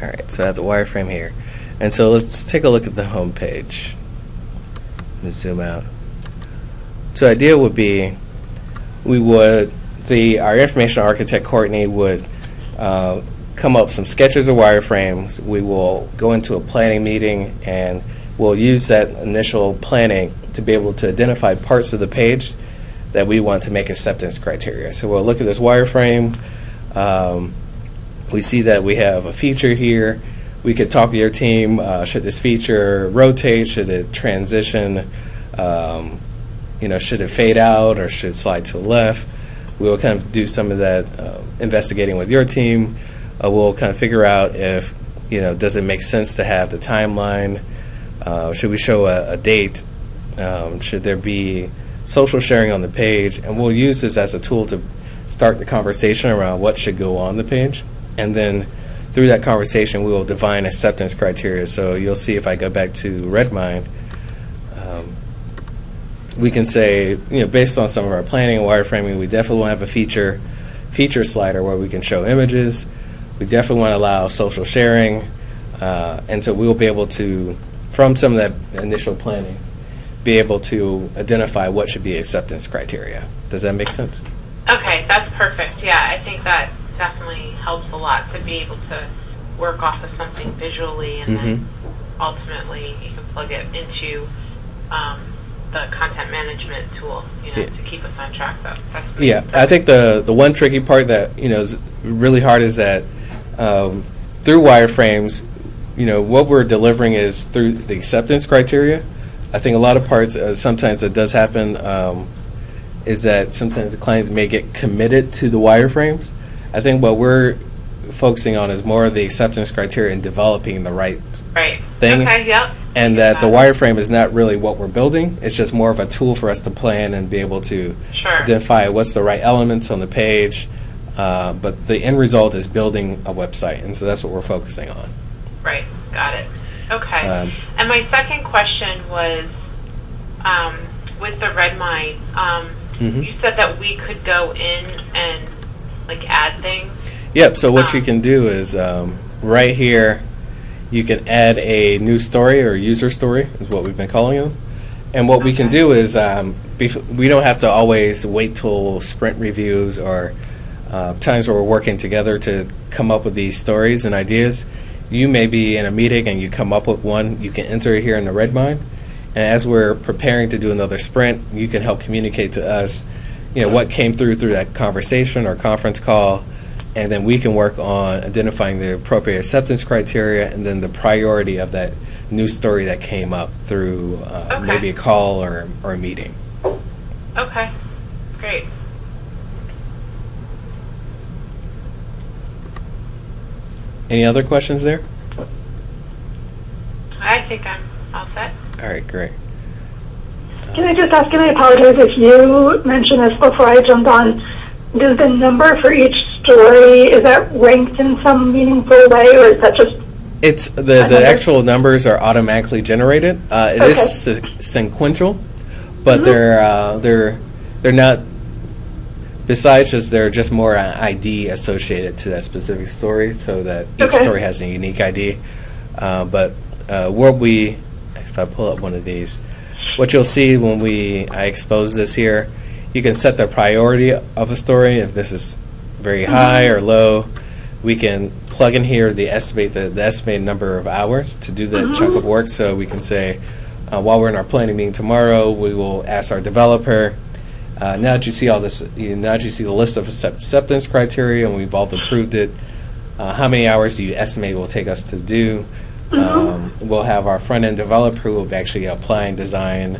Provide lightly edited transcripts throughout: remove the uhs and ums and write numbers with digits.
All right, so I have the wireframe here. And so let's take a look at the home page. Let me zoom out. So the idea would be our information architect, Courtney, would come up with some sketches of wireframes. We will go into a planning meeting and we'll use that initial planning to be able to identify parts of the page that we want to make acceptance criteria. So we'll look at this wireframe. We see that we have a feature here. We could talk to your team. Should this feature rotate? Should it transition? Should it fade out or should it slide to the left? We'll kind of do some of that investigating with your team. We'll kind of figure out if, does it make sense to have the timeline? Should we show a date? Should there be social sharing on the page? And we'll use this as a tool to start the conversation around what should go on the page. And then through that conversation, we will define acceptance criteria. So you'll see if I go back to Redmine, we can say, based on some of our planning and wireframing, we definitely want to have a feature slider where we can show images. We definitely want to allow social sharing. And so we'll be able to, from some of that initial planning, be able to identify what should be acceptance criteria. Does that make sense? Okay, that's perfect. Yeah, I think that definitely helps a lot to be able to work off of something visually and then ultimately you can plug it into the content management tool, to keep us on track. That's yeah, perfect. I think the one tricky part that, is really hard is that through wireframes, what we're delivering is through the acceptance criteria. I think a lot of parts, sometimes it does happen, is that sometimes the clients may get committed to the wireframes. I think what we're focusing on is more of the acceptance criteria and developing the right thing. Okay, yep. And that the wireframe is not really what we're building. It's just more of a tool for us to plan and be able to identify what's the right elements on the page. But the end result is building a website, and so that's what we're focusing on. Right, got it. Okay. And my second question was with the Redmine, you said that we could go in and add things. Yep, so what you can do is right here, you can add a new story or user story is what we've been calling them. And what we can do is we don't have to always wait till sprint reviews or times where we're working together to come up with these stories and ideas. You may be in a meeting and you come up with one. You can enter it here in the Redmine. And as we're preparing to do another sprint, you can help communicate to us, what came through that conversation or conference call. And then we can work on identifying the appropriate acceptance criteria and then the priority of that new story that came up through maybe a call or a meeting. Okay, great. Any other questions there? I think I'm all set. All right, great. Can I just ask, and I apologize if you mentioned this before I jumped on, does the number for each story, is that ranked in some meaningful way, or is that just... It's the actual numbers are automatically generated. It is sequential, but they're not. Besides, just they're just more ID associated to that specific story, so that each story has a unique ID. But if I pull up one of these, what you'll see when I expose this here, you can set the priority of a story. If this is very high or low, we can plug in here the estimated number of hours to do that chunk of work. So we can say, while we're in our planning meeting tomorrow, we will ask our developer, now that you see all this, now that you see the list of acceptance criteria and we've all approved it, how many hours do you estimate it will take us to do? We'll have our front-end developer who will be actually applying design,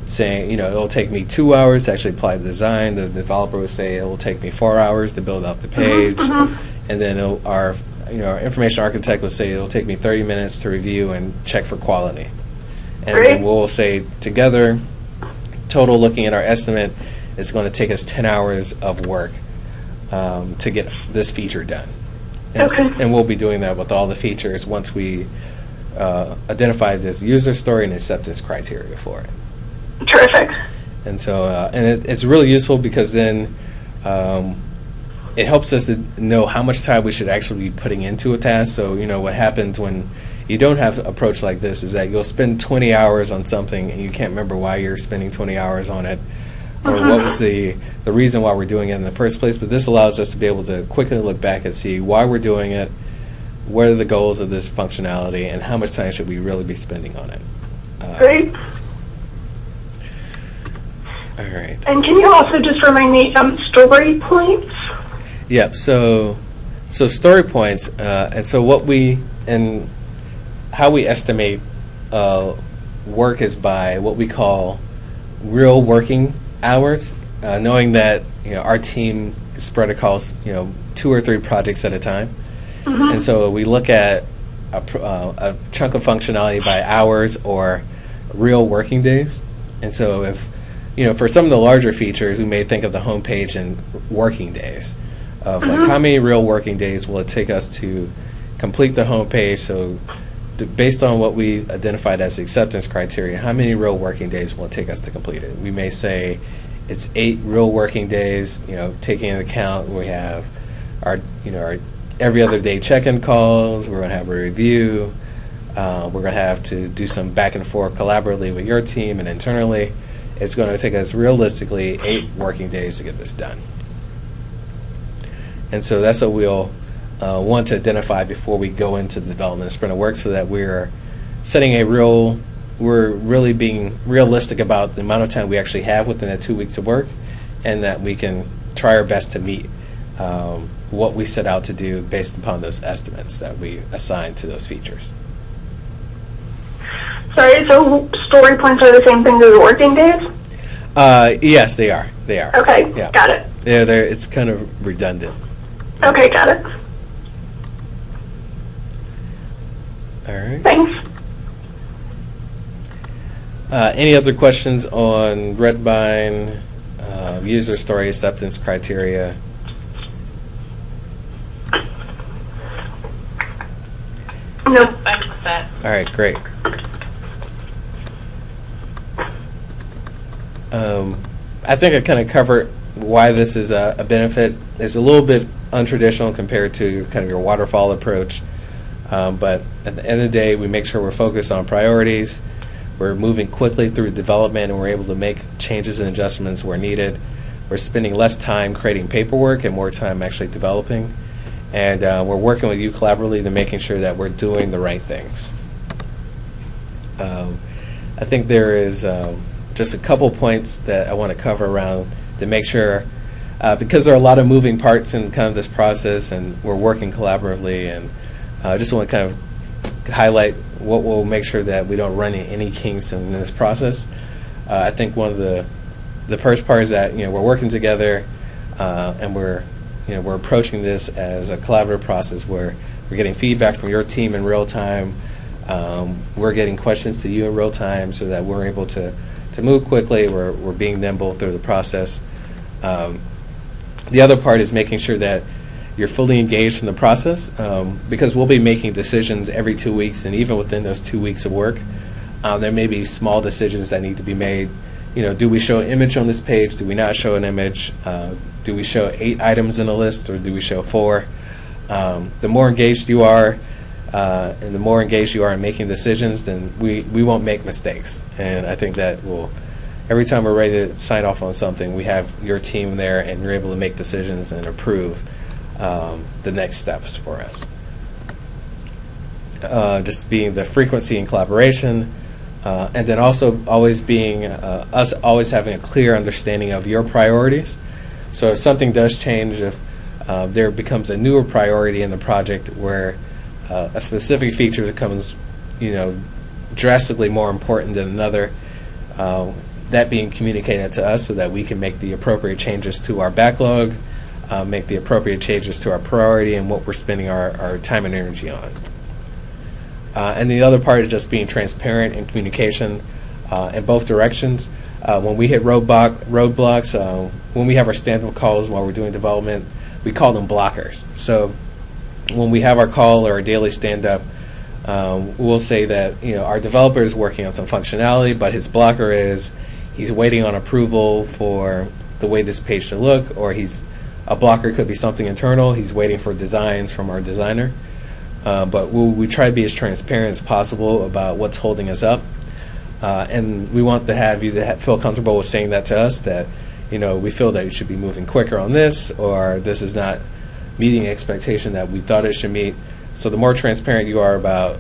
saying, it will take me 2 hours to actually apply the design. The developer would say it will take me 4 hours to build out the page. And then our information architect will say it will take me 30 minutes to review and check for quality. And then we'll say together, total looking at our estimate, it's going to take us 10 hours of work to get this feature done. And we'll be doing that with all the features once we identify this user story and acceptance criteria for it. Terrific. And so, it's really useful because then it helps us to know how much time we should actually be putting into a task. So, what happens when you don't have an approach like this is that you'll spend 20 hours on something and you can't remember why you're spending 20 hours on it, or what was the reason why we're doing it in the first place. But this allows us to be able to quickly look back and see why we're doing it, what are the goals of this functionality, and how much time should we really be spending on it. Great. All right. And can you also just remind me, story points? Yep. So story points, and so how we estimate work is by what we call real working hours, knowing that our team is spread across 2 or 3 projects at a time, and so we look at a chunk of functionality by hours or real working days. And so if for some of the larger features, we may think of the home page in working days of like how many real working days will it take us to complete the home page. So based on what we identified as acceptance criteria, how many real working days will it take us to complete it? We may say it's 8 real working days, taking into account we have our every other day check-in calls, we're going to have a review, we're going to have to do some back and forth collaboratively with your team and internally. It's going to take us realistically 8 working days to get this done. And so that's what we'll want to identify before we go into the development of Sprint at Work, so that we're really being realistic about the amount of time we actually have within that 2 weeks of work, and that we can try our best to meet what we set out to do based upon those estimates that we assign to those features. Sorry, so story points are the same thing as working days? Yes, they are. They are. Okay, yeah. Got it. Yeah, it's kind of redundant. Okay, got it. All right. Thanks. Any other questions on Redvine, user story acceptance criteria? No. I'm with that. All right, great. I think I kind of covered why this is a benefit. It's a little bit untraditional compared to kind of your waterfall approach, but at the end of the day, we make sure we're focused on priorities. We're moving quickly through development, and we're able to make changes and adjustments where needed. We're spending less time creating paperwork and more time actually developing, and we're working with you collaboratively to making sure that we're doing the right things. I think there is just a couple points that I want to cover around to make sure, because there are a lot of moving parts in kind of this process, and we're working collaboratively, and I just want to kind of highlight what will make sure that we don't run into any kinks in this process. I think one of the first part is that we're working together, and we're approaching this as a collaborative process where we're getting feedback from your team in real time. We're getting questions to you in real time, so that we're able to move quickly. We're being nimble through the process. The other part is making sure that you're fully engaged in the process, because we'll be making decisions every 2 weeks, and even within those 2 weeks of work, there may be small decisions that need to be made. Do we show an image on this page? Do we not show an image? Do we show 8 items in a list, or do we show 4? The more engaged you are, and the more engaged you are in making decisions, then we won't make mistakes. And I think that every time we're ready to sign off on something, we have your team there, and you're able to make decisions and approve the next steps for us. Just being the frequency and collaboration, and then also always being us always having a clear understanding of your priorities. So if something does change, if there becomes a newer priority in the project where a specific feature becomes, drastically more important than another, that being communicated to us so that we can make the appropriate changes to our backlog, make the appropriate changes to our priority and what we're spending our time and energy on. And the other part is just being transparent in communication in both directions. When we hit roadblocks, when we have our stand-up calls while we're doing development, we call them blockers. So when we have our call or our daily stand-up, we'll say that our developer is working on some functionality, but his blocker is he's waiting on approval for the way this page should look, or he's A blocker could be something internal. He's waiting for designs from our designer. But we try to be as transparent as possible about what's holding us up. And we want to have you to feel comfortable with saying that to us, that we feel that you should be moving quicker on this, or this is not meeting expectation that we thought it should meet. So the more transparent you are about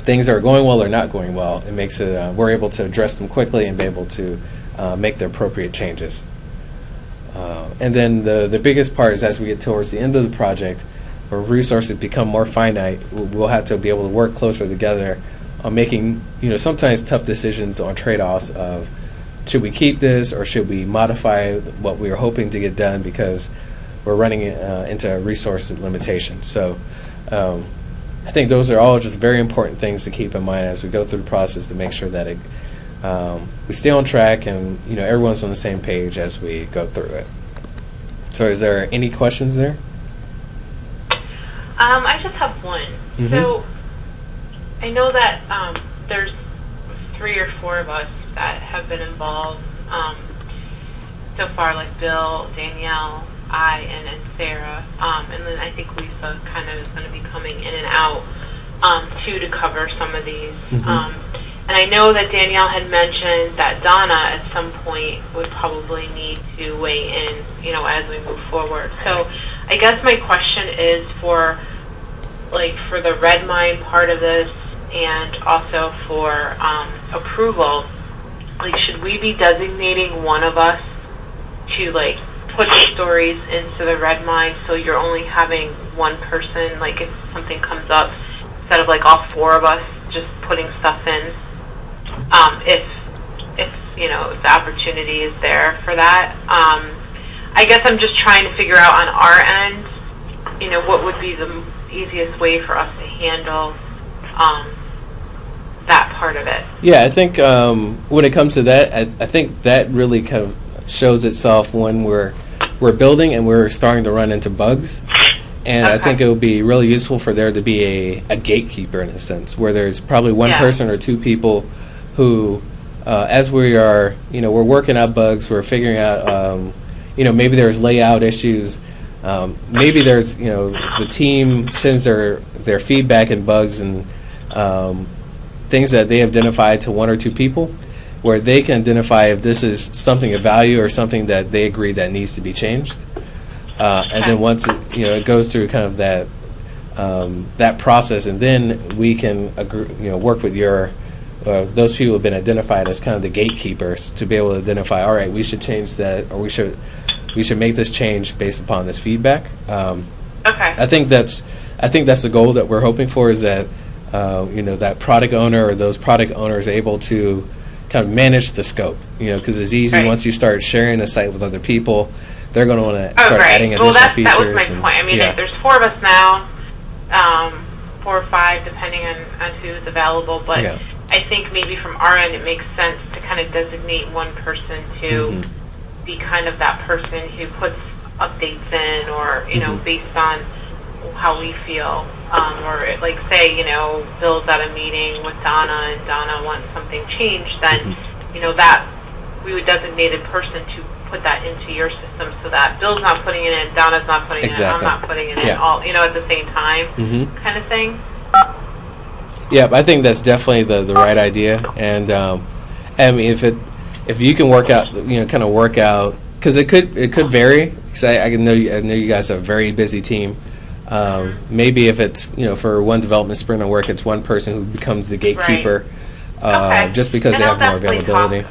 things that are going well or not going well, it makes it we're able to address them quickly and be able to make the appropriate changes. And then the biggest part is as we get towards the end of the project, where resources become more finite, we'll have to be able to work closer together on making sometimes tough decisions on trade-offs of should we keep this or should we modify what we were hoping to get done because we're running into resource limitations. So I think those are all just very important things to keep in mind as we go through the process to make sure that we stay on track and everyone's on the same page as we go through it. So is there any questions there? I just have one. Mm-hmm. So I know that there's 3 or 4 of us that have been involved so far, like Bill, Danielle, I, and Sarah. And then I think Lisa kind of is going to be coming in and out too to cover some of these. Mm-hmm. And I know that Danielle had mentioned that Donna at some point would probably need to weigh in, as we move forward. So I guess my question is for the Redmine part of this and also for approval, should we be designating one of us to put the stories into the Redmine so you're only having one person, if something comes up, instead of all 4 of us just putting stuff in, if the opportunity is there for that. I guess I'm just trying to figure out on our end, what would be the easiest way for us to handle that part of it. Yeah, I think when it comes to that, I think that really kind of shows itself when we're building and we're starting to run into bugs. And okay. I think it would be really useful for there to be a gatekeeper in a sense, where there's probably one person or 2 people who, as we are, we're working out bugs, we're figuring out, maybe there's layout issues, maybe there's, the team sends their feedback and bugs and things that they identified to 1 or 2 people, where they can identify if this is something of value or something that they agree that needs to be changed. And then once it goes through kind of that process, and then we can work with those people who have been identified as kind of the gatekeepers to be able to identify. All right, we should change that, or we should make this change based upon this feedback. Okay. I think that's the goal that we're hoping for, is that that product owner or those product owners are able to kind of manage the scope. Because it's easy once you start sharing the site with other people. They're going to want to start adding additional features. That was my point. I mean, there's 4 of us now, 4 or 5, depending on who's available. But I think maybe from our end, it makes sense to kind of designate one person to be kind of that person who puts updates in, or based on how we feel, or say Bill's at a meeting with Donna and Donna wants something changed, then that we would designate a person to put that into your system so that Bill's not putting it in, Donna's not putting it in, I'm not putting it in, all at the same time, kind of thing. Yeah, I think that's definitely the right idea, and I mean if you can work out, because it could vary. Because I know you guys have a very busy team. Maybe if it's for one development sprint of work, it's one person who becomes the gatekeeper, just because they have more availability.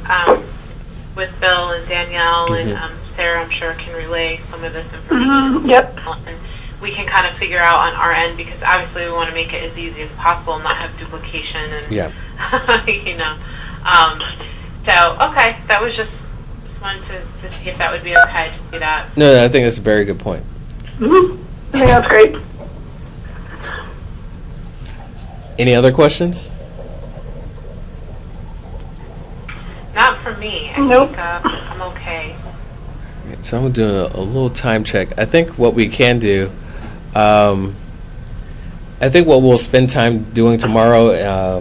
With Bill and Danielle and Sarah, I'm sure can relay some of this information. Yep. And we can kind of figure out on our end, because obviously we want to make it as easy as possible, not have duplication and So okay, that was just wanted to see if that would be okay to do that. No, I think that's a very good point. I think that's great. Any other questions? Not for me. Nope. think I'm okay. So I'm doing a little time check. I think what we can do, I think what we'll spend time doing tomorrow,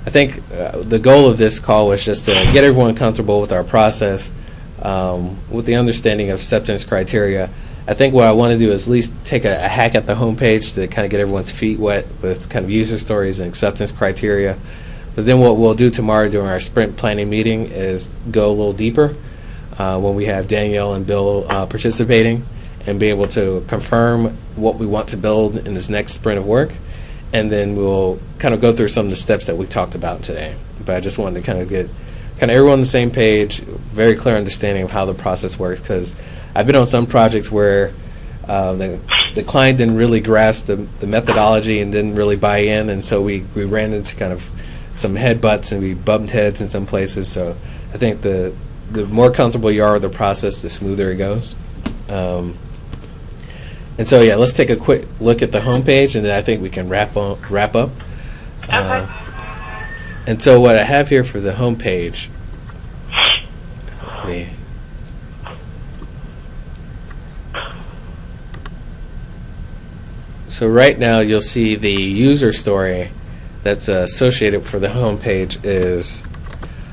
I think the goal of this call was just to get everyone comfortable with our process, with the understanding of acceptance criteria, I think what I want to do is at least take a hack at the homepage to kind of get everyone's feet wet with kind of user stories and acceptance criteria. But then what we'll do tomorrow during our sprint planning meeting is go a little deeper when we have Danielle and Bill participating, and be able to confirm what we want to build in this next sprint of work. And then we'll kind of go through some of the steps that we talked about today. But I just wanted to kind of get everyone on the same page, very clear understanding of how the process works, because I've been on some projects where the client didn't really grasp the methodology and didn't really buy in, and so we ran into kind of some headbutts and we bumped heads in some places. So I think the more comfortable you are with the process, the smoother it goes. And so, yeah, let's take a quick look at the homepage, and then I think we can wrap up. Okay. And so what I have here for the homepage, so right now you'll see the user story that's associated for the homepage is,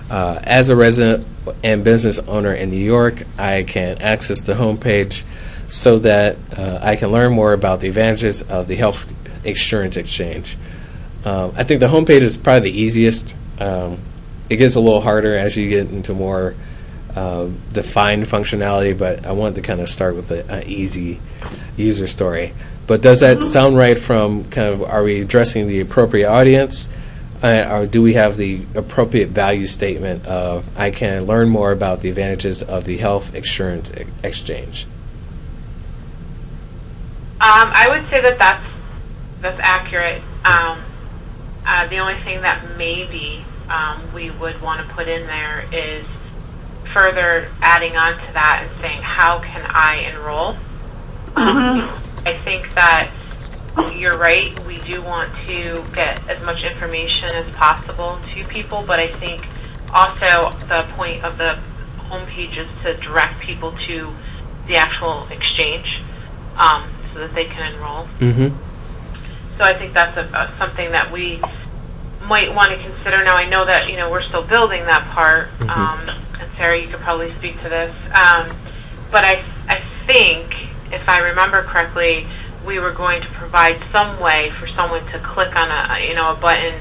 as a resident and business owner in New York, I can access the homepage so that I can learn more about the advantages of the health insurance exchange. I think the homepage is probably the easiest. It gets a little harder as you get into more defined functionality, but I wanted to kind of start with an easy user story. But does that sound right from kind of, are we addressing the appropriate audience, or do we have the appropriate value statement of, I can learn more about the advantages of the health insurance exchange? I would say that that's accurate. The only thing that maybe we would want to put in there is further adding on to that and saying, how can I enroll? I think that you're right. We do want to get as much information as possible to people, but I think also the point of the homepage is to direct people to the actual exchange so that they can enroll. So I think that's something that we might want to consider. Now, I know that we're still building that part, and Sarah, you could probably speak to this. But I think, if I remember correctly, we were going to provide some way for someone to click on a button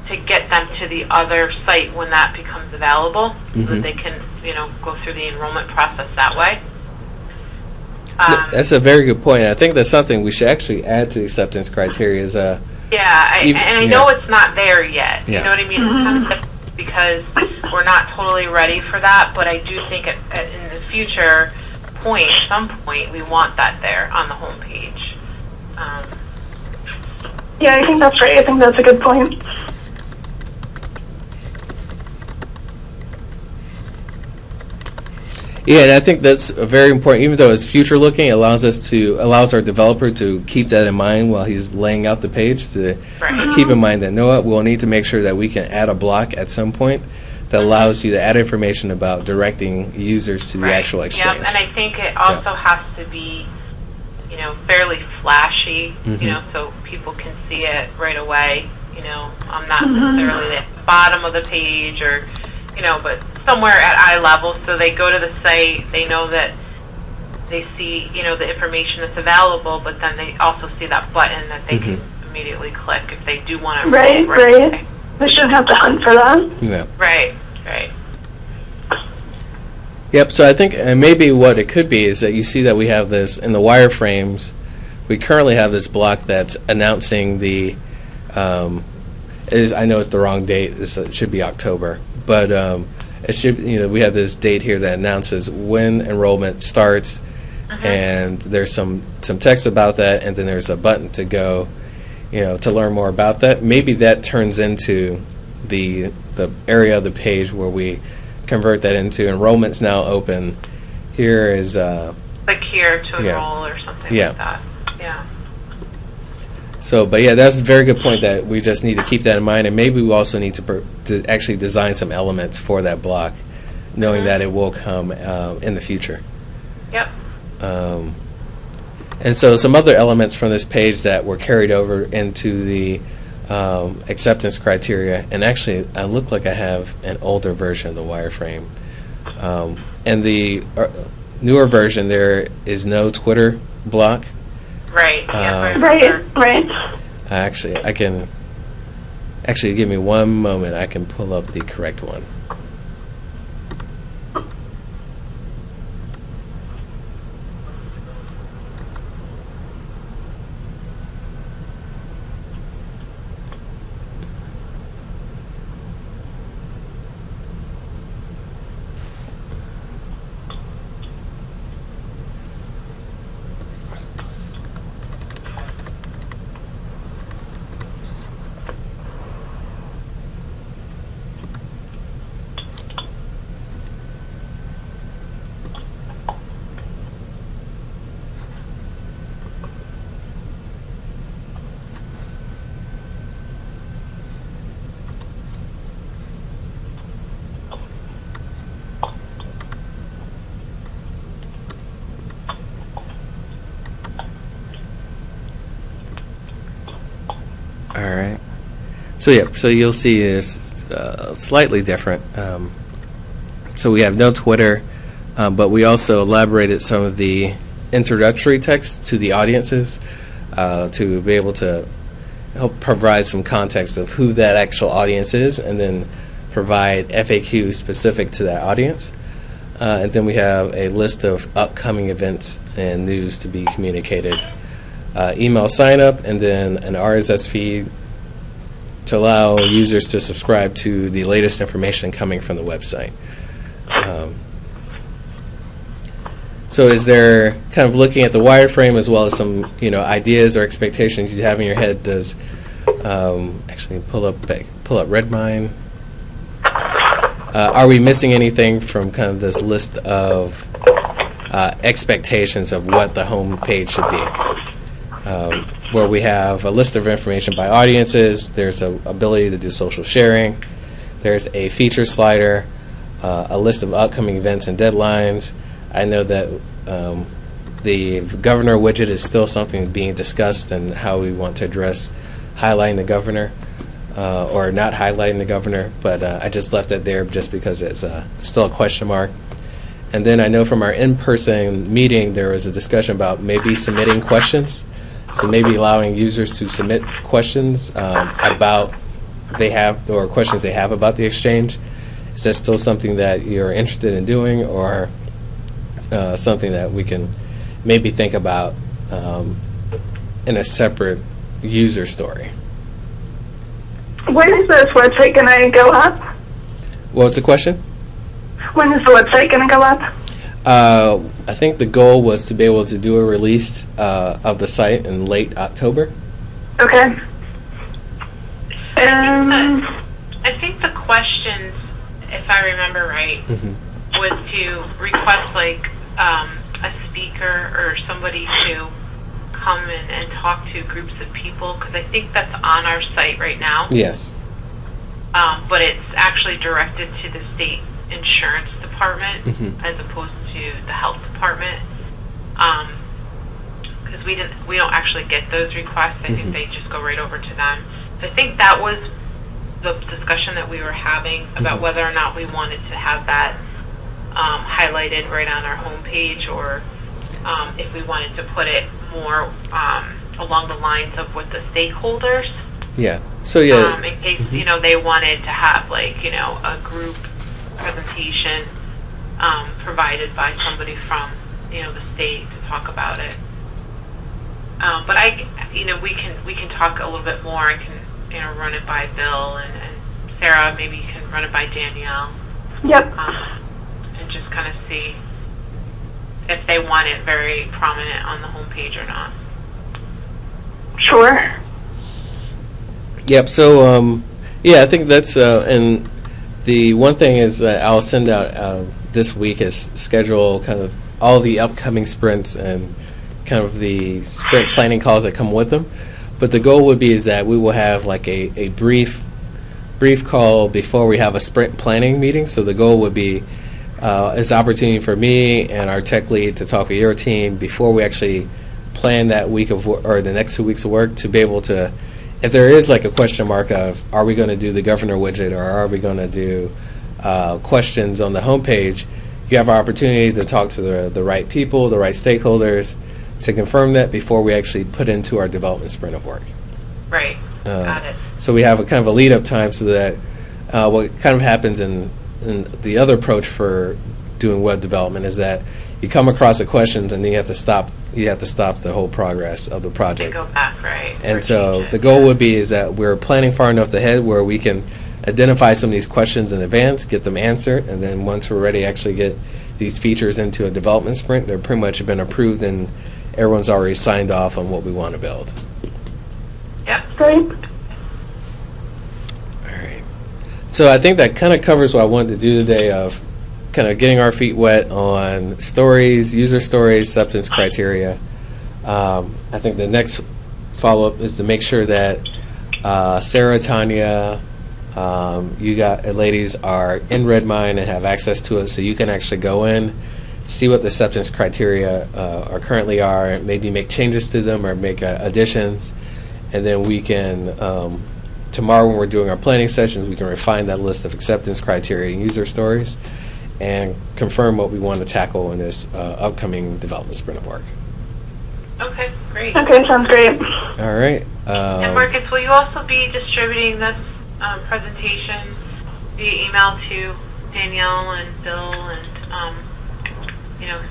to get them to the other site when that becomes available, so that they can go through the enrollment process that way. That's a very good point. I think that's something we should actually add to the acceptance criteria. I know it's not there yet. Yeah. You know what I mean? It's kind of because we're not totally ready for that, but I do think in the future some point, we want that there on the homepage. Yeah, I think that's right. I think that's a good point. Yeah, and I think that's very important. Even though it's future looking, it allows our developer to keep that in mind while he's laying out the page. To keep in mind that we'll need to make sure that we can add a block at some point that allows you to add information about directing users to the actual exchange. And I think it also has to be, fairly flashy, so people can see it right away. I'm not necessarily at the bottom of the page or, but somewhere at eye level, so they go to the site, they know that they see, the information that's available, but then they also see that button that they can immediately click if they do want to. Right. They shouldn't have to hunt for that. Yeah. Right. Yep, so I think maybe what it could be is that you see that we have this in the wireframes. We currently have this block that's announcing the, I know it's the wrong date, it should be October, but it should, we have this date here that announces when enrollment starts, and there's some text about that, and then there's a button to go, to learn more about that. Maybe that turns into the area of the page where we convert that into enrollment's now open. Here is like here to enroll or something like that. Yeah. So, but that's a very good point that we just need to keep that in mind, and maybe we also need to actually design some elements for that block, knowing that it will come in the future. Yep. And so some other elements from this page that were carried over into the acceptance criteria, and actually I look like I have an older version of the wireframe, And the newer version, there is no Twitter block. Right. Yeah, Right. Actually, I can. Actually, give me one moment. I can pull up the correct one. All right. So yeah, so you'll see it's slightly different. So we have no Twitter, but we also elaborated some of the introductory text to the audiences to be able to help provide some context of who that actual audience is, and then provide FAQ specific to that audience. And then we have a list of upcoming events and news to be communicated. Email sign up, and then an RSS feed to allow users to subscribe to the latest information coming from the website. So is there, kind of looking at the wireframe as well as some ideas or expectations you have in your head, does actually pull up Redmine. Are we missing anything from kind of this list of expectations of what the home page should be? Where we have a list of information by audiences, there's an ability to do social sharing, there's a feature slider, a list of upcoming events and deadlines. I know that the governor widget is still something being discussed, and how we want to address highlighting the governor or not highlighting the governor, but I just left it there just because it's still a question mark. And then I know from our in-person meeting there was a discussion about maybe submitting questions. So maybe allowing users to submit questions about questions they have about the exchange. Is that still something that you're interested in doing, or something that we can maybe think about in a separate user story? When is this website going to go up? What's the question? When is the website going to go up? I think the goal was to be able to do a release of the site in late October. Okay. I think the questions, if I remember right, was to request a speaker or somebody to come in and talk to groups of people, because I think that's on our site right now. Yes. But it's actually directed to the state insurance department as opposed to the health department, because we don't actually get those requests. I think they just go right over to them. So I think that was the discussion that we were having about whether or not we wanted to have that highlighted right on our homepage, or if we wanted to put it more along the lines of with the stakeholders. Yeah. So yeah. In case they wanted to have a group presentation provided by somebody from the state to talk about it. But we can talk a little bit more. I can run it by Bill, and Sarah, maybe you can run it by Danielle. Yep. And just kind of see if they want it very prominent on the homepage or not. Sure. Yep. So I think that's and the one thing is that I'll send out this week is schedule kind of all the upcoming sprints and kind of the sprint planning calls that come with them. But the goal would be is that we will have like a brief call before we have a sprint planning meeting. So the goal would be is opportunity for me and our tech lead to talk with your team before we actually plan that week of or the next 2 weeks of work, to be able to, if there is like a question mark of are we going to do the governor widget or are we going to do questions on the homepage, you have an opportunity to talk to the right people, the right stakeholders, to confirm that before we actually put into our development sprint of work. Right. Got it. So we have a kind of a lead-up time so that what kind of happens in the other approach for doing web development is that you come across the questions and then you have to stop the whole progress of the project. And go back, right? And or so change it. the goal would be is that we're planning far enough ahead where we can identify some of these questions in advance, get them answered, and then once we're ready to actually get these features into a development sprint, they're pretty much been approved and everyone's already signed off on what we want to build. Yep. Great. All right. So I think that kind of covers what I wanted to do today of kind of getting our feet wet on stories, user stories, acceptance criteria. I think the next follow-up is to make sure that Sarah, Tanya, you ladies are in Redmine and have access to it so you can actually go in, see what the acceptance criteria currently are, maybe make changes to them or make additions, and then we can, tomorrow when we're doing our planning sessions, we can refine that list of acceptance criteria and user stories and confirm what we want to tackle in this upcoming development sprint of work. Okay, great. Okay, sounds great. All right. And Marcus, will you also be distributing this presentation via email to Danielle and Bill and,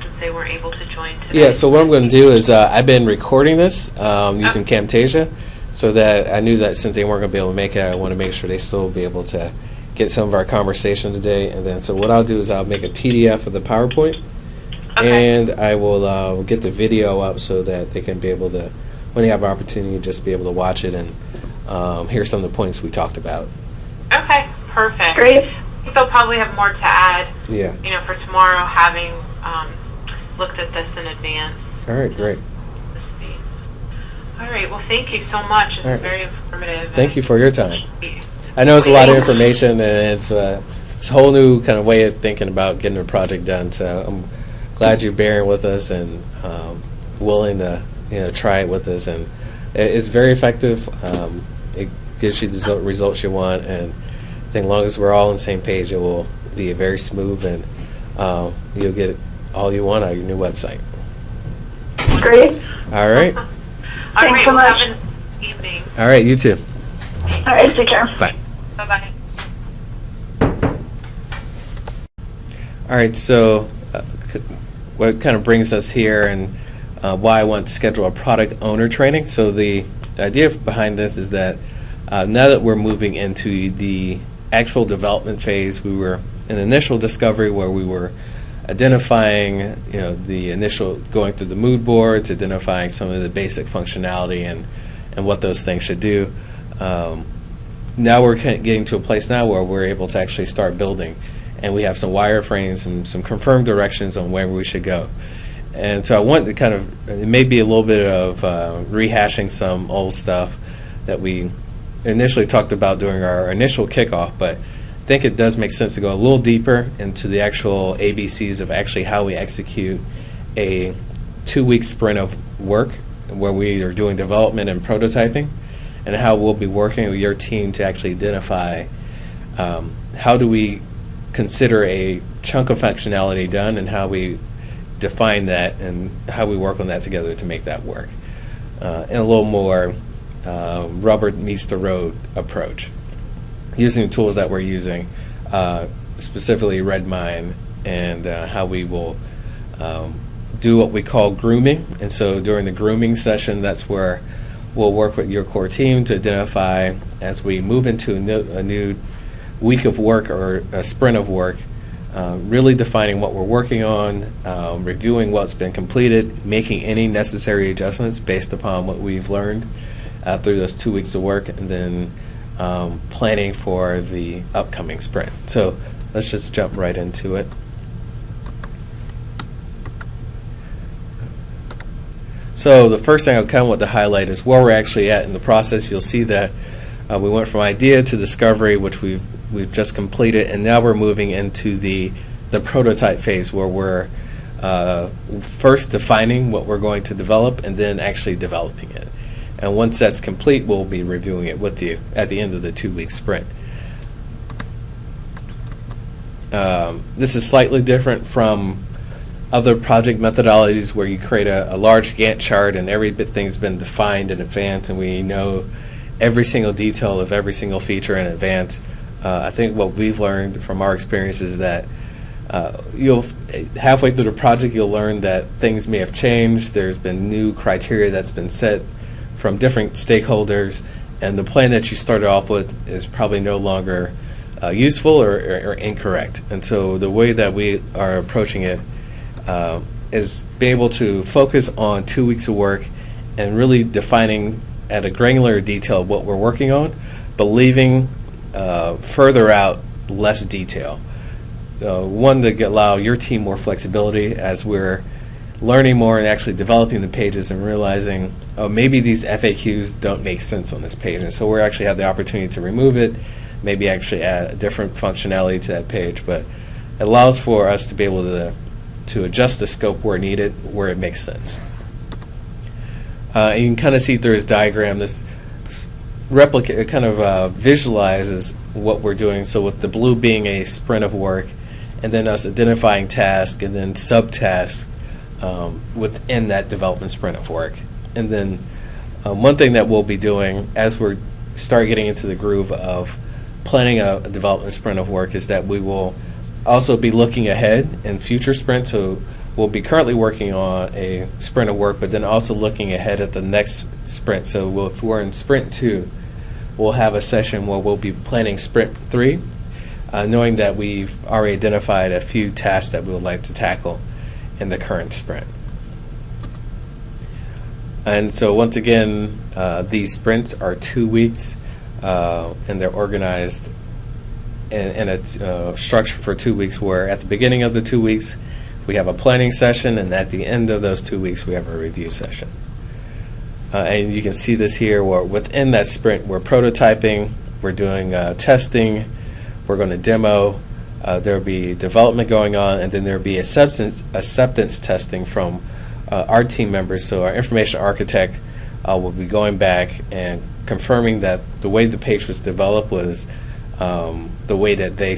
since they weren't able to join today? Yeah, so what I'm going to do is I've been recording this using Camtasia so that I knew that since they weren't going to be able to make it, I want to make sure they still be able to get some of our conversation today. And then so what I'll do is I'll make a PDF of the PowerPoint. Okay. And I will get the video up so that they can be able to, when they have an opportunity, just be able to watch it and hear some of the points we talked about. Okay, perfect. Great. I think they'll probably have more to add, Yeah. for tomorrow, having looked at this in advance. All right, great. All right, well, thank you so much. It's All right. very informative. Thank you for your time. I know it's a lot of information, and it's a whole new kind of way of thinking about getting a project done. So I'm glad you're bearing with us and willing to try it with us. And it's very effective. It gives you the results you want, and I think as long as we're all on the same page, it will be very smooth, and you'll get all you want out of your new website. Great. All right. All Thanks right, so well, much. have an evening. All right, you too. All right, take care. Bye. Bye-bye. All right, so what kind of brings us here and why I want to schedule a product owner training. So the idea behind this is that now that we're moving into the actual development phase, we were in the initial discovery where we were identifying, the initial going through the mood boards, identifying some of the basic functionality and what those things should do. Now we're getting to a place now where we're able to actually start building, and we have some wireframes and some confirmed directions on where we should go. And so I want to kind of, it may be a little bit of rehashing some old stuff that we initially talked about during our initial kickoff, but I think it does make sense to go a little deeper into the actual ABCs of actually how we execute a 2-week sprint of work where we are doing development and prototyping, and how we'll be working with your team to actually identify how do we consider a chunk of functionality done and how we define that and how we work on that together to make that work. And a little more rubber meets the road approach, using the tools that we're using, specifically Redmine, and how we will do what we call grooming. And so during the grooming session, that's where we'll work with your core team to identify, as we move into a new week of work or a sprint of work, really defining what we're working on, reviewing what's been completed, making any necessary adjustments based upon what we've learned through those 2 weeks of work, and then planning for the upcoming sprint. So let's just jump right into it. So the first thing I kind of want to highlight is where we're actually at in the process. You'll see that we went from idea to discovery, which we've just completed, and now we're moving into the prototype phase where we're first defining what we're going to develop and then actually developing it. And once that's complete, we'll be reviewing it with you at the end of the 2-week sprint. This is slightly different from other project methodologies where you create a large Gantt chart and everything's been defined in advance and we know every single detail of every single feature in advance. I think what we've learned from our experience is that you'll halfway through the project you'll learn that things may have changed. There's been new criteria that's been set from different stakeholders, and the plan that you started off with is probably no longer useful or incorrect. And so the way that we are approaching it is being able to focus on 2 weeks of work and really defining at a granular detail what we're working on, but leaving further out less detail. One, to allow your team more flexibility as we're learning more and actually developing the pages and realizing, oh, maybe these FAQs don't make sense on this page. And so we actually have the opportunity to remove it, maybe actually add a different functionality to that page. But it allows for us to be able to adjust the scope where needed, where it makes sense. And you can kind of see through this diagram, this replica kind of visualizes what we're doing. So with the blue being a sprint of work, and then us identifying tasks and then subtasks within that development sprint of work. And then one thing that we'll be doing as we start getting into the groove of planning a development sprint of work is that we will also be looking ahead in future sprints. So we'll be currently working on a sprint of work, but then also looking ahead at the next sprint. So if we're in sprint 2, we'll have a session where we'll be planning sprint 3, knowing that we've already identified a few tasks that we would like to tackle in the current sprint. And so once again, these sprints are 2 weeks, and they're organized in a structure for 2 weeks, where at the beginning of the 2 weeks, we have a planning session, and at the end of those 2 weeks, we have a review session. And you can see this here, where within that sprint, we're prototyping, we're doing testing, we're going to demo, there'll be development going on, and then there'll be acceptance testing from our team members. So our information architect will be going back and confirming that the way the page was developed was the way that they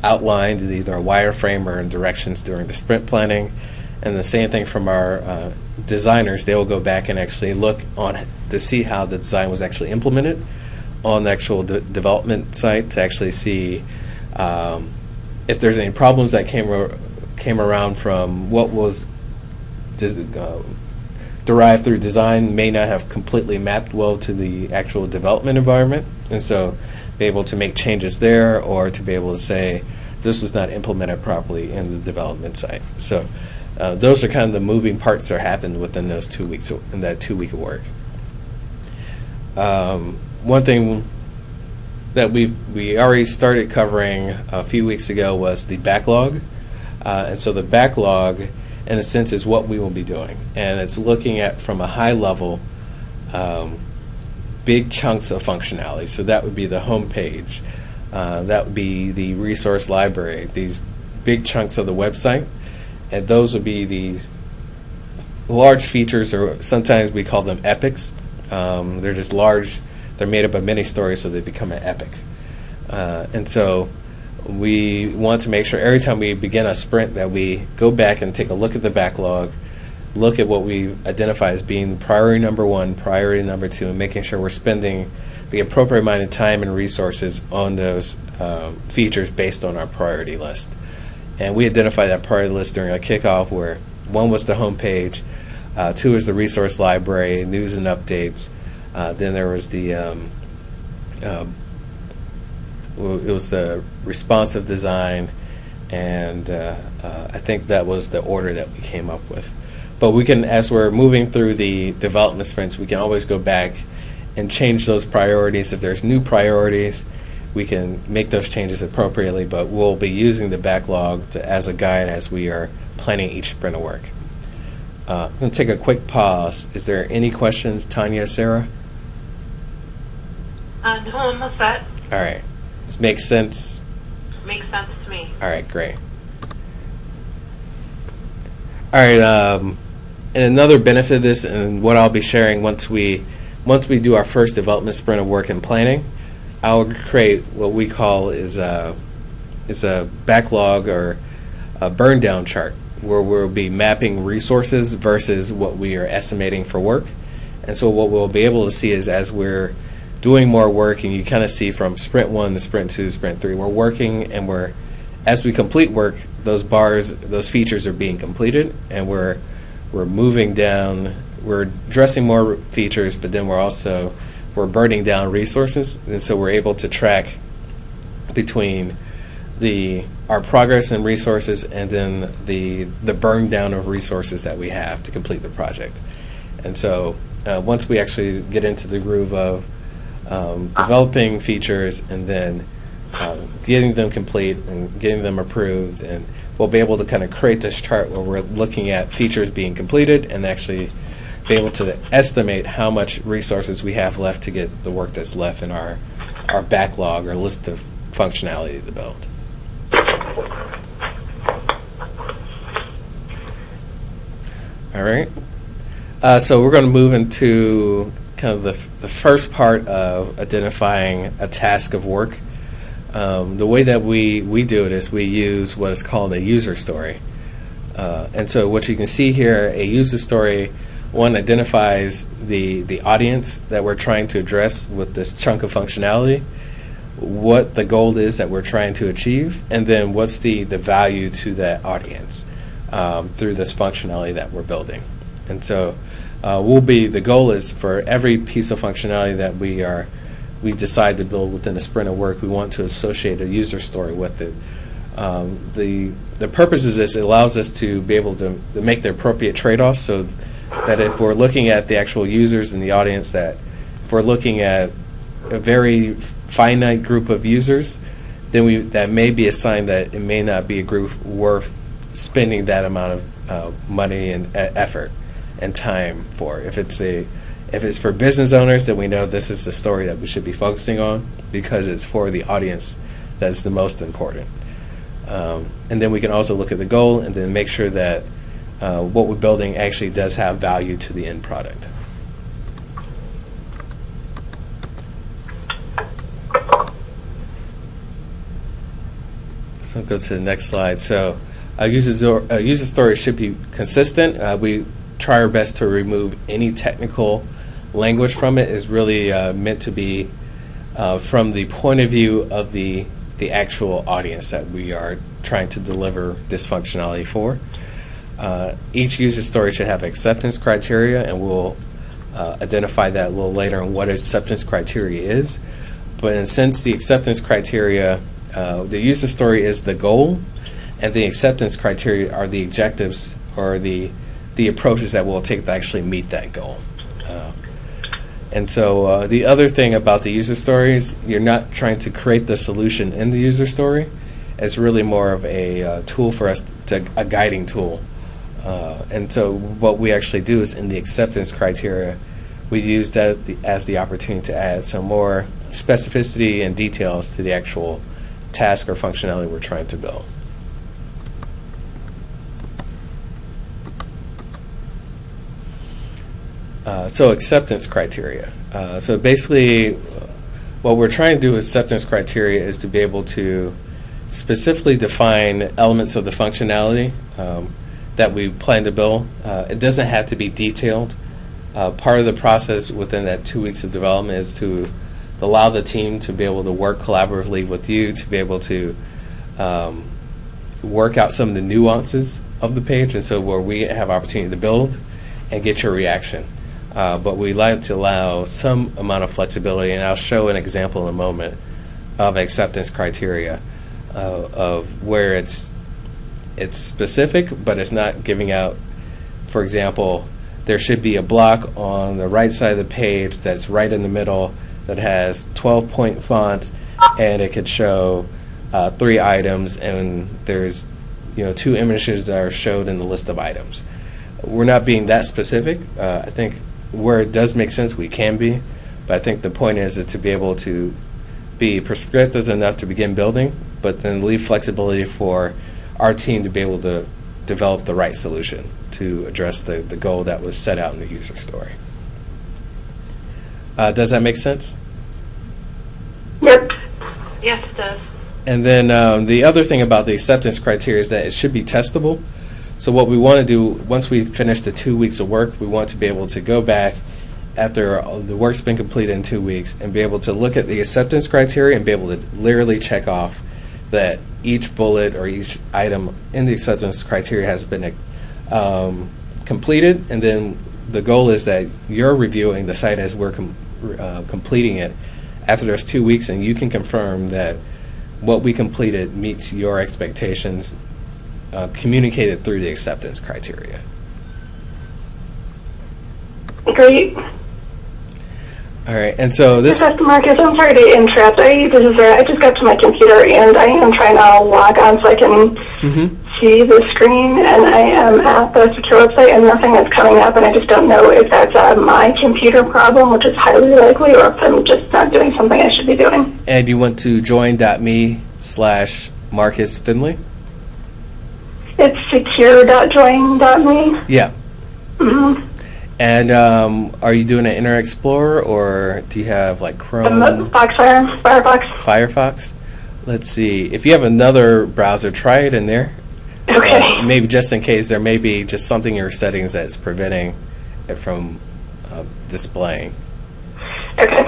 outlined either a wireframe or in directions during the sprint planning. And the same thing from our designers. They will go back and actually look on to see how the design was actually implemented on the actual development site, to actually see if there's any problems that came around from what was derived through design may not have completely mapped well to the actual development environment, and so be able to make changes there, or to be able to say this is not implemented properly in the development site. So those are kind of the moving parts that happened within those 2 weeks, in that 2 week of work. One thing that we already started covering a few weeks ago was the backlog. And so the backlog, in a sense, is what we will be doing. And it's looking at, from a high level, big chunks of functionality. So that would be the home page. That would be the resource library, these big chunks of the website. And those would be these large features, or sometimes we call them epics. They're just large. They're made up of many stories, so they become an epic. And so we want to make sure every time we begin a sprint that we go back and take a look at the backlog, look at what we identify as being priority number 1, priority number 2, and making sure we're spending the appropriate amount of time and resources on those features based on our priority list. And we identified that priority list during a kickoff, where 1 was the home page, 2 is the resource library, news and updates. Then there was it was the responsive design, and I think that was the order that we came up with. But we can, as we're moving through the development sprints, we can always go back and change those priorities. If there's new priorities, we can make those changes appropriately, but we'll be using the backlog as a guide as we are planning each sprint of work. I'm going to take a quick pause. Is there any questions, Tanya, Sarah? No, I'm all set. All right. This makes sense? Makes sense to me. All right, great. All right, and another benefit of this, and what I'll be sharing once we do our first development sprint of work and planning, I'll create what we call is is a backlog or a burn down chart where we'll be mapping resources versus what we are estimating for work. And so what we'll be able to see is as we're doing more work, and you kind of see from sprint 1 to sprint 2 to sprint 3, we're working, and as we complete work, those bars, those features are being completed, and we're moving down, we're addressing more features, but then we're burning down resources, and so we're able to track between our progress in resources and then the burn down of resources that we have to complete the project. And so once we actually get into the groove of developing features and then getting them complete and getting them approved, and we'll be able to kind of create this chart where we're looking at features being completed and actually be able to estimate how much resources we have left to get the work that's left in our backlog or list of functionality to build. All right. So we're going to move into kind of the first part of identifying a task of work. The way that we do it is we use what is called a user story. And so what you can see here, a user story, one identifies the audience that we're trying to address with this chunk of functionality, what the goal is that we're trying to achieve, and then what's the value to that audience through this functionality that we're building. And so the goal is for every piece of functionality that we decide to build within a sprint of work, we want to associate a user story with it. The purpose is this: it allows us to be able to make the appropriate trade-offs, so that if we're looking at the actual users and the audience, that if we're looking at a very finite group of users, then that may be a sign that it may not be a group worth spending that amount of money and effort and time for. If it's for business owners, then we know this is the story that we should be focusing on because it's for the audience that's the most important. And then we can also look at the goal and then make sure that what we're building actually does have value to the end product. So go to the next slide. So a user story should be consistent. We try our best to remove any technical language from it. It's really meant to be from the point of view of the actual audience that we are trying to deliver this functionality for. Each user story should have acceptance criteria, and we'll identify that a little later on what acceptance criteria is. But since the acceptance criteria, the user story is the goal, and the acceptance criteria are the objectives or the approaches that we'll take to actually meet that goal. And so the other thing about the user stories, you're not trying to create the solution in the user story. It's really more of a tool for us, a guiding tool. And so what we actually do is in the acceptance criteria, we use that as the opportunity to add some more specificity and details to the actual task or functionality we're trying to build. So acceptance criteria. So basically, what we're trying to do with acceptance criteria is to be able to specifically define elements of the functionality that we plan to build. It doesn't have to be detailed. Part of the process within that 2 weeks of development is to allow the team to be able to work collaboratively with you, to be able to work out some of the nuances of the page, and so where we have opportunity to build and get your reaction. But we like to allow some amount of flexibility, and I'll show an example in a moment of acceptance criteria of where it's specific, but it's not giving out. For example, there should be a block on the right side of the page that's right in the middle that has 12-point font, and it could show 3 items, and there's 2 images that are showed in the list of items. We're not being that specific. I think where it does make sense, we can be, but I think the point is to be able to be prescriptive enough to begin building, but then leave flexibility for our team to be able to develop the right solution to address the goal that was set out in the user story. Does that make sense? Yep. Yes, it does. And then the other thing about the acceptance criteria is that it should be testable. So what we want to do, once we finish the 2 weeks of work, we want to be able to go back after the work's been completed in 2 weeks and be able to look at the acceptance criteria and be able to literally check off that each bullet or each item in the acceptance criteria has been completed. And then the goal is that you're reviewing the site as we're completing it after those 2 weeks, and you can confirm that what we completed meets your expectations communicated through the acceptance criteria. Great. All right, and so this... Professor Marcus, I'm sorry to interrupt. I just got to my computer, and I am trying to log on so I can see the screen, and I am at the secure website, and nothing is coming up, and I just don't know if that's my computer problem, which is highly likely, or if I'm just not doing something I should be doing. And you went to join.me/Marcus Finley? It's secure.join.me. Yeah. And are you doing an Internet Explorer, or do you have like Chrome? Firefox. Firefox? Let's see. If you have another browser, try it in there. Okay. Maybe just in case there may be just something in your settings that's preventing it from displaying. Okay.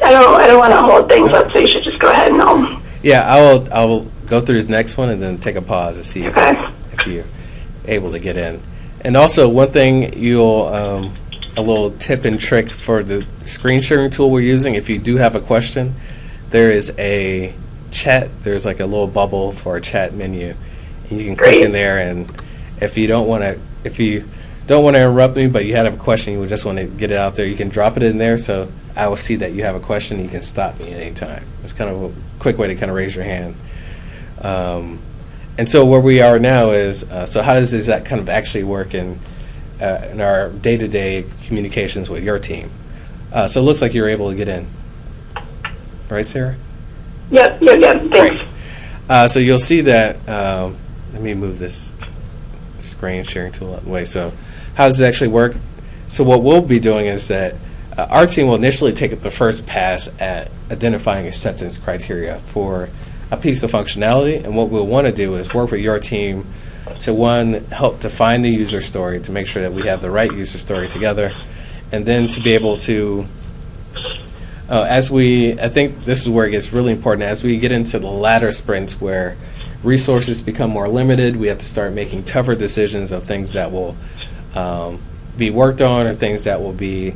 I don't want to hold things up, so you should just go ahead and I'll... Yeah, I will go through this next one and then take a pause to see if you're able to get in. And also, one thing a little tip and trick for the screen sharing tool we're using, if you do have a question, there is a chat, there's like a little bubble for a chat menu. And you can click in there, and if you don't want to interrupt me, but you have a question, you just want to get it out there, you can drop it in there, so I will see that you have a question, and you can stop me at any time. It's kind of a quick way to kind of raise your hand. And so where we are now is, so how does that kind of actually work in our day-to-day communications with your team? So it looks like you're able to get in. Right, Sarah? Yep, thanks. Great. So you'll see that, let me move this screen sharing tool out of the way. So how does it actually work? So what we'll be doing is that our team will initially take the first pass at identifying acceptance criteria for a piece of functionality, and what we'll want to do is work with your team to, one, help define the user story to make sure that we have the right user story together, and then to be able to, I think this is where it gets really important, as we get into the latter sprints where resources become more limited, we have to start making tougher decisions of things that will be worked on or things that will be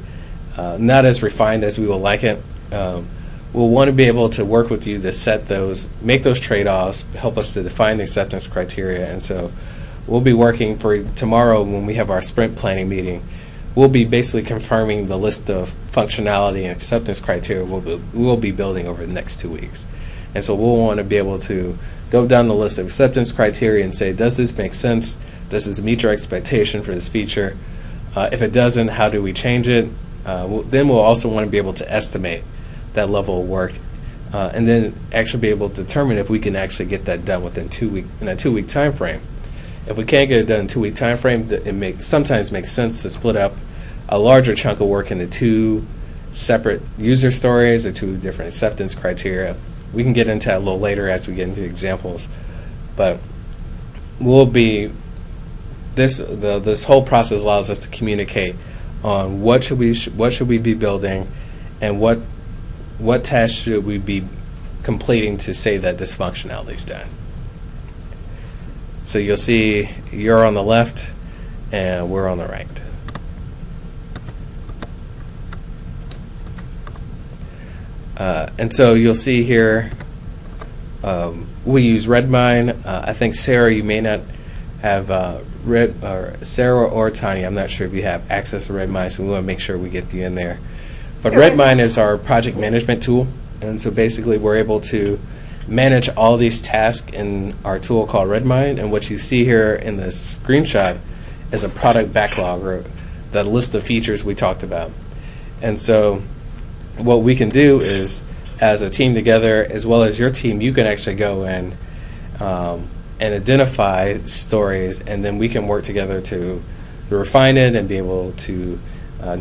not as refined as we will like it. We'll want to be able to work with you to make those trade-offs, help us to define the acceptance criteria. And so we'll be working for tomorrow when we have our sprint planning meeting. We'll be basically confirming the list of functionality and acceptance criteria we'll be building over the next 2 weeks. And so we'll want to be able to go down the list of acceptance criteria and say, does this make sense? Does this meet your expectation for this feature? If it doesn't, how do we change it? Then we'll also want to be able to estimate that level of work, and then actually be able to determine if we can actually get that done within in a 2 week time frame. If we can't get it done in a 2 week time frame, it sometimes makes sense to split up a larger chunk of work into 2 separate user stories or 2 different acceptance criteria. We can get into that a little later as we get into examples, but this whole process allows us to communicate on what should we be building, and what tasks should we be completing to say that this functionality is done. So you'll see you're on the left and we're on the right. And so you'll see here we use Redmine. I think Sarah, you may not have Sarah or Tanya, I'm not sure if you have access to Redmine, so we want to make sure we get you in there. But Redmine is our project management tool, and so basically we're able to manage all these tasks in our tool called Redmine, and what you see here in the screenshot is a product backlog, or the list of features we talked about. And so what we can do is, as a team together, as well as your team, you can actually go in and identify stories, and then we can work together to refine it and be able to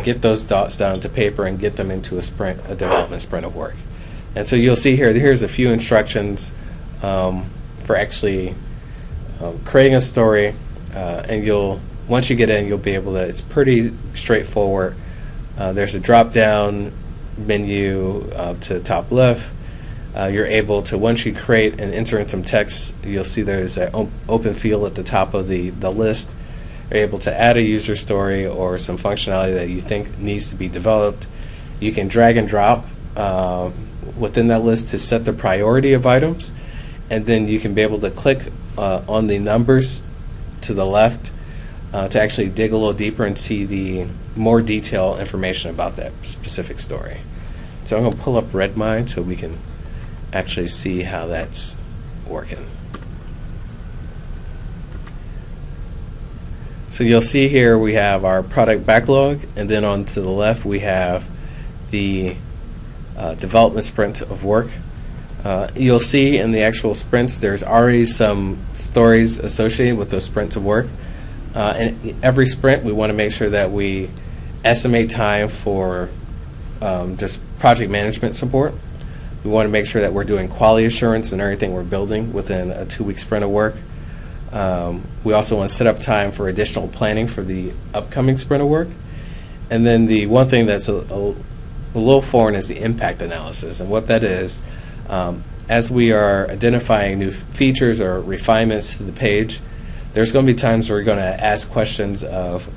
get those dots down to paper and get them into a development sprint of work. And so you'll see here's a few instructions for actually creating a story, and once you get in, you'll be able to, it's pretty straightforward. There's a drop-down menu to the top left. You're able to, once you create and enter in some text, you'll see there's an open field at the top of the list. You're able to add a user story or some functionality that you think needs to be developed. You can drag and drop within that list to set the priority of items, and then you can be able to click on the numbers to the left to actually dig a little deeper and see the more detailed information about that specific story. So I'm going to pull up Redmine so we can actually see how that's working. So you'll see here we have our product backlog, and then on to the left we have the development sprint of work. You'll see in the actual sprints there's already some stories associated with those sprints of work. And every sprint we want to make sure that we estimate time for just project management support. We want to make sure that we're doing quality assurance and everything we're building within a 2-week sprint of work. We also want to set up time for additional planning for the upcoming sprint of work. And then the one thing that's a little foreign is the impact analysis. And what that is, as we are identifying new features or refinements to the page, there's going to be times where we're going to ask questions of,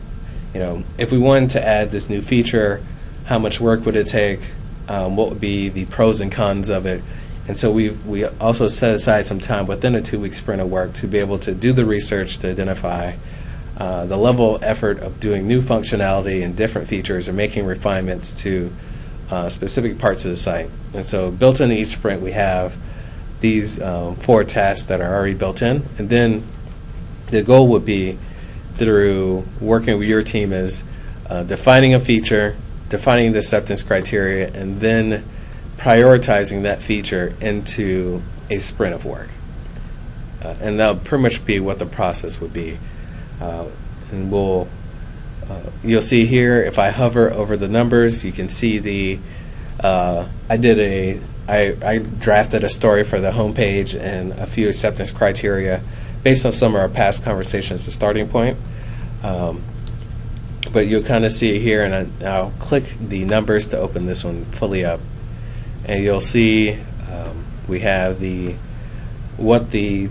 if we wanted to add this new feature, how much work would it take? What would be the pros and cons of it? And so we also set aside some time within a 2-week sprint of work to be able to do the research to identify the level of effort of doing new functionality and different features or making refinements to specific parts of the site. And so built into each sprint we have these 4 tasks that are already built in. And then the goal would be, through working with your team, is defining a feature, defining the acceptance criteria, and then prioritizing that feature into a sprint of work. And that'll pretty much be what the process would be. And you'll see here, if I hover over the numbers, you can see I drafted a story for the homepage and a few acceptance criteria based on some of our past conversations as a starting point. But you'll kind of see it here, and I'll click the numbers to open this one fully up. And you'll see we have what the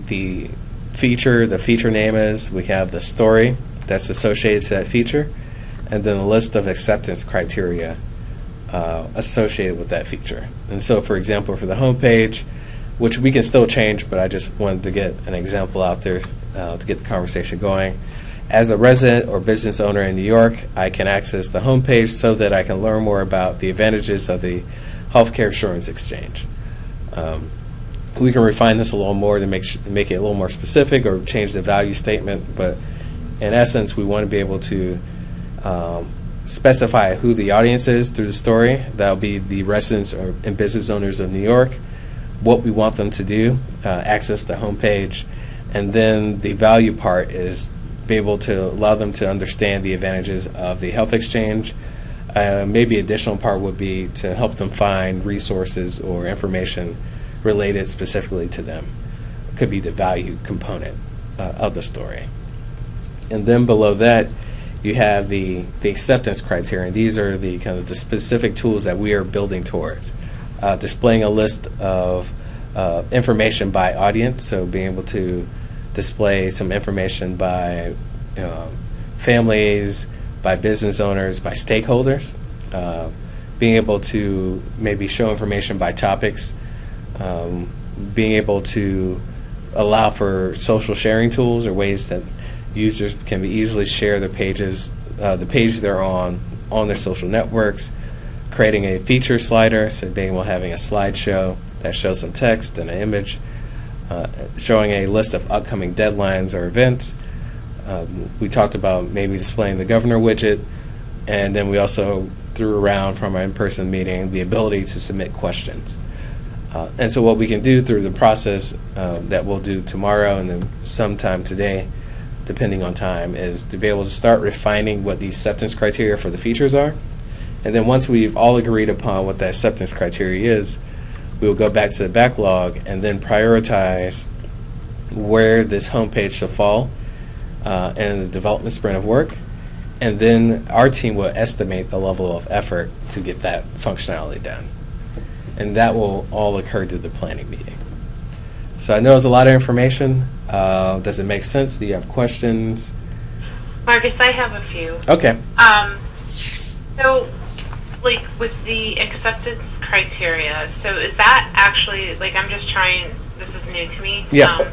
feature name is. We have the story that's associated to that feature, and then a list of acceptance criteria associated with that feature. And so, for example, for the homepage, which we can still change, but I just wanted to get an example out there to get the conversation going. As a resident or business owner in New York, I can access the homepage so that I can learn more about the advantages of the Healthcare Assurance Exchange. We can refine this a little more to make it a little more specific or change the value statement, but in essence, we want to be able to specify who the audience is through the story. That'll be the residents and business owners of New York, what we want them to do, access the homepage, and then the value part is be able to allow them to understand the advantages of the health exchange. Maybe additional part would be to help them find resources or information related specifically to them. It could be the value component of the story. And then below that, you have the acceptance criteria. These are the kind of the specific tools that we are building towards. Displaying a list of information by audience, so being able to display some information by families, by business owners, by stakeholders, being able to maybe show information by topics, being able to allow for social sharing tools or ways that users can easily share the pages, the page they're on their social networks, creating a feature slider, so being able having a slideshow that shows some text and an image, showing a list of upcoming deadlines or events. We talked about maybe displaying the governor widget, and then we also threw around from our in-person meeting the ability to submit questions. And so what we can do through the process that we'll do tomorrow and then sometime today, depending on time, is to be able to start refining what the acceptance criteria for the features are. And then once we've all agreed upon what the acceptance criteria is, we will go back to the backlog and then prioritize where this homepage should fall in the development sprint of work. And then our team will estimate the level of effort to get that functionality done. And that will all occur through the planning meeting. So I know it's a lot of information. Does it make sense? Do you have questions? Marcus, I have a few. Okay. So, like, with the acceptance criteria, so is that actually, like, I'm just trying, this is new to me. Yeah.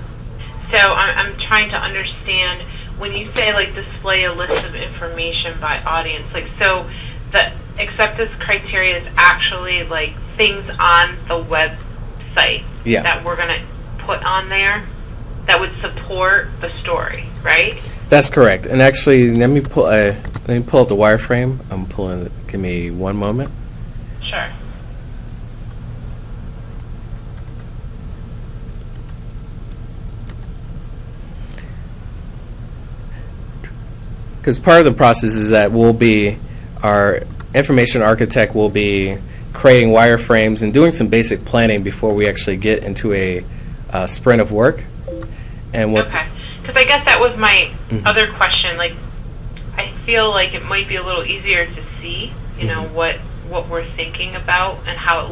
So I'm trying to understand, when you say, like, display a list of information by audience, like, so the acceptance criteria is actually, like, things on the website that we're going to put on there that would support the story, right? That's correct. And actually, let me pull up the wireframe. I'm pulling it. Give me one moment. Sure. Because part of the process is that our information architect will be creating wireframes and doing some basic planning before we actually get into a sprint of work. And okay. Because I guess that was my other question. Like, I feel like it might be a little easier to see, you know, what we're thinking about and how it